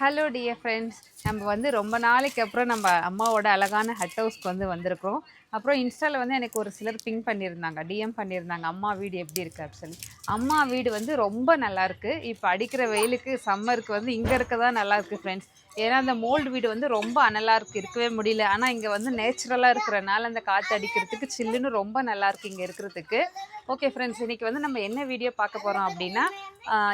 Hello dear friends, நம்ம வந்து ரொம்ப நாளைக்கு அப்புறம் நம்ம அம்மாவோட அழகான ஹட் ஹவுஸ்க்கு வந்திருக்கிறோம். அப்புறம் இன்ஸ்டாவில் வந்து எனக்கு ஒரு சிலர் பிங் பண்ணியிருந்தாங்க, டிஎம் பண்ணியிருந்தாங்க, அம்மா வீடு எப்படி இருக்குது அப்படின்னு சொல்லி. அம்மா வீடு வந்து ரொம்ப நல்லாயிருக்கு. இப்போ அடிக்கிற வெயிலுக்கு சம்மருக்கு வந்து இங்கே இருக்க தான் நல்லாயிருக்கு ஃப்ரெண்ட்ஸ். ஏன்னா அந்த மோல்டு வீடு வந்து ரொம்ப அனலாக இருக்குது, இருக்கவே முடியல. ஆனால் இங்கே வந்து நேச்சுரலாக இருக்கிறனால அந்த காற்று அடிக்கிறதுக்கு சில்லுன்னு ரொம்ப நல்லாயிருக்கு இங்கே இருக்கிறதுக்கு. ஓகே ஃப்ரெண்ட்ஸ், இன்றைக்கி வந்து நம்ம என்ன வீடியோ பார்க்க போகிறோம் அப்படின்னா,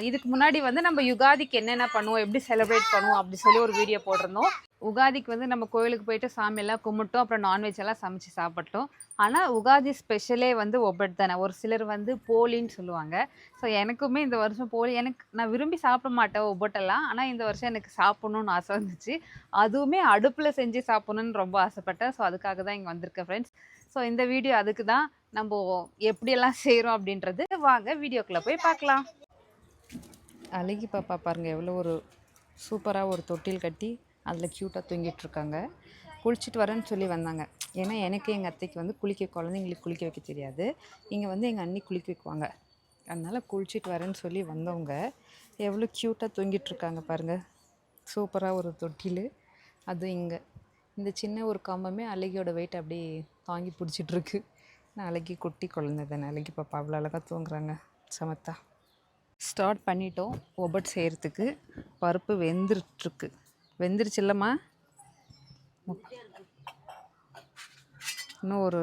இதுக்கு முன்னாடி வந்து நம்ம யுகாதிக்கு என்னென்ன பண்ணுவோம், எப்படி செலிப்ரேட் பண்ணுவோம் அப்படி சொல்லி ஒரு வீடியோ போட்டிருந்தோம். உகாதிக்கு வந்து நம்ம கோயிலுக்கு போயிட்டு சாமியெல்லாம் கும்பிட்டோம், அப்புறம் நான்வெஜ் எல்லாம் சமைச்சு சாப்பிட்டோம். ஆனால் உகாதி ஸ்பெஷலே வந்து ஒப்பட் தானே. ஒரு சிலர் வந்து போலின்னு சொல்லுவாங்க. ஸோ எனக்குமே இந்த வருஷம் போலி, நான் விரும்பி சாப்பிட மாட்டேன் ஒப்பட்டெல்லாம். ஆனால் இந்த வருஷம் எனக்கு சாப்பிட்ணுன்னு ஆசை வந்துச்சு. அதுவுமே அடுப்பில் செஞ்சு சாப்பிட்ணுன்னு ரொம்ப ஆசைப்பட்டேன். ஸோ அதுக்காக தான் இங்கே வந்திருக்கேன் ஃப்ரெண்ட்ஸ். ஸோ இந்த வீடியோ அதுக்கு தான். நம்ம எப்படியெல்லாம் செய்கிறோம் அப்படின்றது வாங்க வீடியோக்குள்ளே போய் பார்க்கலாம். அழகி பாப்பா பாருங்கள், எவ்வளோ ஒரு சூப்பராக ஒரு தொட்டில் கட்டி அதில் க்யூட்டாக தூங்கிட்டுருக்காங்க. குளிச்சுட்டு வரேன்னு சொல்லி வந்தாங்க. ஏன்னா எனக்கு எங்கள் அத்தைக்கு வந்து குழந்தைங்களுக்கு குளிக்க வைக்க தெரியாது. இங்கே வந்து எங்கள் அண்ணி குளிக்க வைக்குவாங்க. அதனால் குளிச்சுட்டு வரேன்னு சொல்லி வந்தவங்க எவ்வளோ க்யூட்டாக தூங்கிட்டுருக்காங்க பாருங்கள். சூப்பராக ஒரு தொட்டில். அதுவும் இங்கே இந்த சின்ன ஒரு கம்பமே அழகியோட வெயிட் அப்படியே தாங்கி பிடிச்சிட்ருக்கு. நான் அழகி குட்டி குழந்தை தானே, அழகி பாப்பா அவ்வளோ அழகாக தூங்குறாங்க சமத்தா. ஸ்டார்ட் பண்ணிட்டோம் ஒபட் செய்கிறதுக்கு. பருப்பு வெந்துருச்சு இல்லைம்மா? இன்னும் ஒரு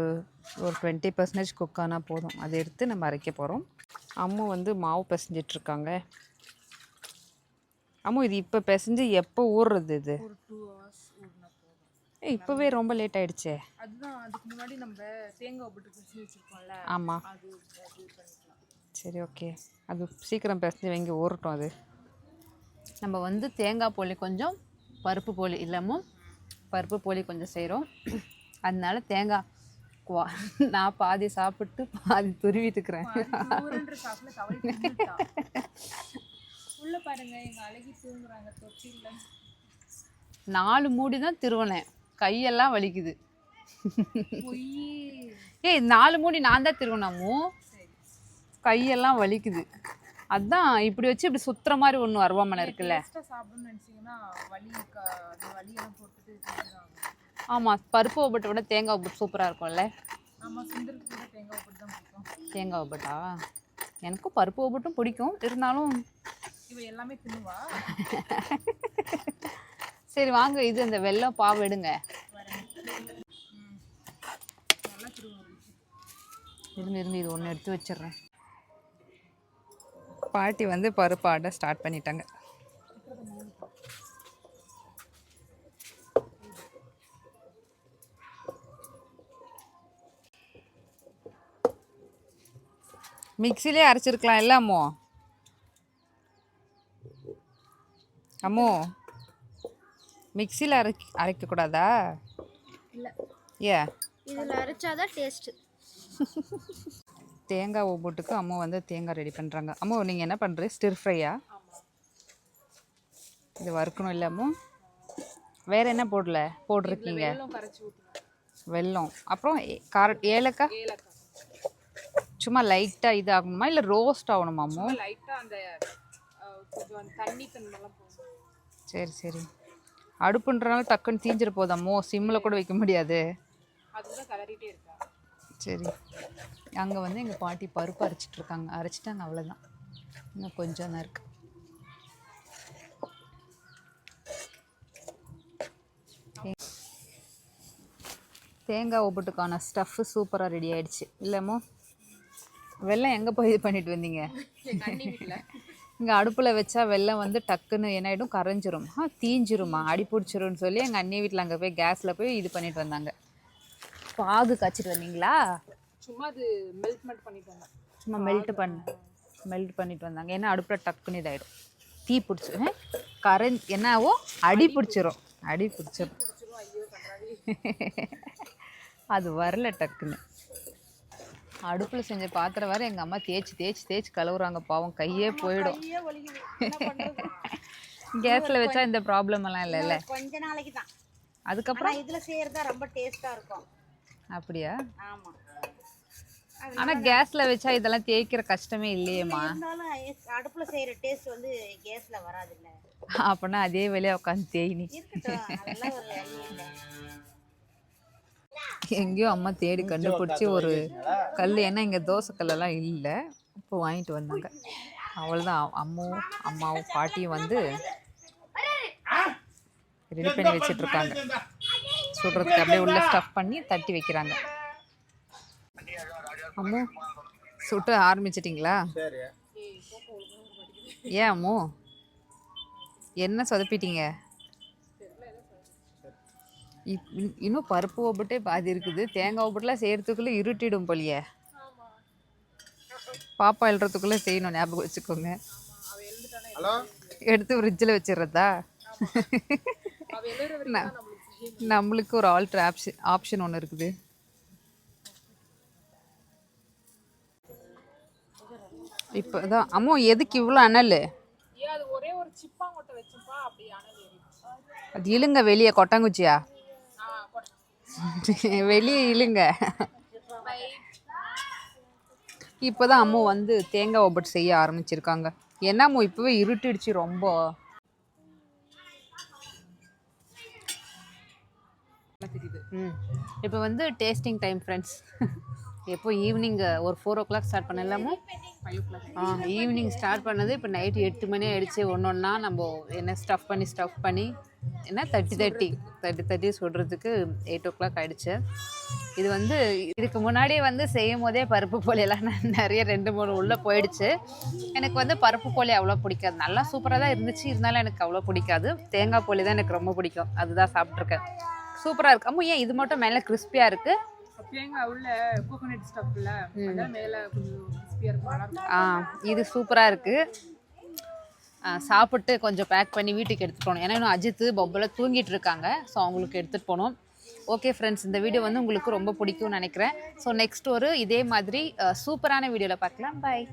20% குக் ஆனால் போதும். அதை எடுத்து நம்ம அரைக்க போகிறோம். அம்மா வந்து மாவு பிசைஞ்சிட்ருக்காங்க. அம்மா இது இப்போ பிசைஞ்சு எப்போ ஊறுறது? இது இப்போவே ரொம்ப லேட் ஆகிடுச்சே. அதுதான், அதுக்கு முன்னாடி நம்ம தேங்காய் போட்டு பிசைஞ்சு வச்சுருக்கோம்ல. ஆமாம், சரி ஓகே. அது சீக்கிரம் பிசைஞ்சு வைங்க, ஊறட்டும். அது நம்ம வந்து தேங்காய் போலி கொஞ்சம், பருப்பு போலி இல்லாமல் பருப்பு போலி கொஞ்சம் செய்கிறோம். அதனால தேங்காய் நான் பாதி சாப்பிட்டு பாதி துருவிட்டுக்கிறேன். உள்ள பாருங்க, எங்கள் அழகி தூங்குறாங்க தொட்டியில். 4 மூடி தான் திருவனேன், கையெல்லாம் வலிக்குது. ஏய் 4 மூடி நான் தான் திருவனாமோ, கையெல்லாம் வலிக்குது. அதான் இப்படி வச்சு இப்படி சுத்துற மாதிரி ஒன்று அருவாமனை இருக்குல்ல. ஆமாம், பருப்பு ஒப்பட்டை விட தேங்காய் ஒப்பட்டு சூப்பராக இருக்கும்ல. தேங்காய் ஒப்பட்டா எனக்கும் பருப்பு ஒப்பட்டும் பிடிக்கும், இருந்தாலும் எல்லாமே தின்னுவா. சரி வாங்க, இது அந்த வெல்லம் பாவு எடுங்க. இருந்து இது ஒன்று எடுத்து வச்சிடுறேன். பாட்டி வந்து பருப்பு ஆட ஸ்டார்ட் பண்ணிட்டாங்க. மிக்சிலே அரைச்சிருக்கலாம் இல்லை அம்மோ? அம்மோ, மிக்சியில் அரைக்கக்கூடாதா? இல்லை, ஏ இதில் அரைச்சாதான் டேஸ்ட்டு. தேங்காய் ஒவ்வொட்டுக்கு அம்மா வந்து தேங்காய் ரெடி பண்ணுறாங்க. அம்மா நீங்கள் என்ன பண்ணுறீங்க? ஸ்டிர் ஃப்ரையா? இது வறுக்கணும் இல்லை அம்மா? வேறு என்ன போட்டிருக்கீங்க? வெல்லம், அப்புறம் ஏலக்காய். சும்மா லைட்டாக இது ஆகணுமா இல்லை ரோஸ்ட் ஆகணுமா அம்மா? சரி சரி. அடுப்புன்றனால டக்குன்னு தீஞ்சிட போதாமோ, சிம்மில் கூட வைக்க முடியாது. சரி, அங்கே வந்து எங்கள் பாட்டி பருப்பு அரைச்சிட்ருக்காங்க. அரைச்சிட்டாங்க, அவ்வளோதான். இன்னும் கொஞ்சம் தான் இருக்குது. தேங்காய் ஒப்பட்டுக்கான ஸ்டஃப்பு சூப்பராக ரெடி ஆகிடுச்சு இல்லைமோ? வெல்லம் எங்கே போய் இது பண்ணிட்டு வந்தீங்க? இங்கே அடுப்பில் வச்சா வெல்லம் வந்து டக்குன்னு என்னாயிடும், கரைஞ்சிரும், தீஞ்சிருமா, அடி பிடிச்சிரும்னு சொல்லி எங்கள் அண்ணி வீட்டில் அங்கே போய் கேஸில் போய் இது பண்ணிட்டு வந்தாங்க. பாகு காய்ச்சிட்டு வந்தீங்களா? சும்மா அது மெல்ட் பண்ணிட்டு வந்தாங்க. ஏன்னா அடுப்பில் டக்குன்னு இதாகிடும், தீ பிடிச்சி என்னாவோ அடி பிடிச்சிரும். அது வரல டக்குன்னு. அடுப்பில் செஞ்ச பாத்திரம் வேறு எங்கள் அம்மா தேய்ச்சி கழுவுறாங்க. பாவம், கையே போயிடும். கேஸில் வச்சா இந்த ப்ராப்ளம் எல்லாம் இல்லைல்ல. கொஞ்ச நாளைக்கு தான். அதுக்கப்புறம் இதில் செய்கிறதா ரொம்ப டேஸ்ட்டாக இருக்கும். அப்படியா? ஆமாம். ஆனால் கேஸில் வச்சா இதெல்லாம் தேய்க்கிற கஷ்டமே இல்லையேம்மா. இருந்தாலும் அடுப்பில் செய்கிற டேஸ்ட் வந்து கேஸில் வராது இல்லை. அப்படின்னா அதே வேலையை உட்காந்து தேயினி. இருக்கட்டும், அதெல்லாம் ஒரு வழி இல்லை. எங்கேயோ அம்மா தேடி கண்டுபிடிச்சி ஒரு கல், ஏன்னா இங்கே தோசை கல்லெல்லாம் இல்லை, இப்போ வாங்கிட்டு வந்தாங்க. அவ்வளோதான். அம்மாவும் பாட்டியும் வந்து ரெடி பண்ணி வச்சிட்ருக்காங்க. சுடுறதுக்கு அப்படியே உள்ள ஸ்டஃப் பண்ணி தட்டி வைக்கிறாங்க. அம்மு சுட்ட ஆரம்பிச்சிட்டிங்களா? ஏன் அம்மு என்ன சொதப்பிட்டீங்க? இன்னும் பருப்பு ஒப்பட்டே பாதி இருக்குது. தேங்காய் ஒப்பட்டுலாம் செய்யறதுக்குள்ளே இருட்டிடும் போலியே. பாப்பா எழுறதுக்குள்ளே செய்யணும், ஞாபகம் வச்சுக்கோங்க. எடுத்து ஃப்ரிட்ஜில் வச்சிடுறதா? நம்மளுக்கு ஒரு ஆல்ட்ரு ஆப்ஷன் ஒன்று இருக்குது. இப்போ தான் அம்மா எதுக்கு இவ்வளோ அனல்? அது ஒரே ஒரு சிப்பாங்கொட்டை வச்சுப்பா, அப்படி அனல் ஏறிடுச்சு. அது இழுங்க வெளியே, கொட்டாங்குச்சியா வெளியே இழுங்க. இப்போதான் அம்மா வந்து தேங்காய் ஒப்பட்டு செய்ய ஆரம்பிச்சிருக்காங்க. என்ன அம்மா இப்போவே இருட்டிடுச்சு ரொம்ப. இப்போ வந்து டேஸ்டிங் டைம் ஃப்ரெண்ட்ஸ். எப்போ ஈவினிங் ஒரு 4 o'clock ஸ்டார்ட் பண்ணலாமா? 5 o'clock. ஈவினிங் ஸ்டார்ட் பண்ணது இப்போ நைட்டு 8 மணி ஆகிடுச்சு. ஒன்றா நம்ம என்ன ஸ்டஃப் பண்ணி என்ன தட்டி சுடுறதுக்கு 8 o'clock ஆகிடுச்சு. இது வந்து இதுக்கு முன்னாடியே வந்து செய்யும் போதே பருப்பு போலியெல்லாம் நிறைய 2-3 உள்ளே போயிடுச்சு. எனக்கு வந்து பருப்பு போலி அவ்வளோ பிடிக்காது. நல்லா சூப்பராக தான் இருந்துச்சு, இருந்தாலும் எனக்கு அவ்வளோ பிடிக்காது. தேங்காய் போலி தான் எனக்கு ரொம்ப பிடிக்கும், அதுதான் சாப்பிட்ருக்கேன். சூப்பராக இருக்கு. அம்மா ஏன் இது மட்டும் மேலே கிறிஸ்பியாக இருக்குது? தேங்காய் உள்ள கோகோனட் ஸ்டஃப்ல மேலே கொஞ்சம் கிறிஸ்பியாக இருக்கும். இது சூப்பராக இருக்குது. சாப்பிட்டு கொஞ்சம் பேக் பண்ணி வீட்டுக்கு எடுத்துகிட்டு போகணும். ஏன்னா இன்னும் அஜித் பப்பெல்லாம் தூங்கிட்டு இருக்காங்க. ஸோ அவங்களுக்கு எடுத்துகிட்டு போகணும். ஓகே ஃப்ரெண்ட்ஸ், இந்த வீடியோ வந்து உங்களுக்கு ரொம்ப பிடிக்கும்னு நினைக்கிறேன். ஸோ நெக்ஸ்ட் ஒரு இதே மாதிரி சூப்பரான வீடியோவில் பார்க்கலாம். பாய்.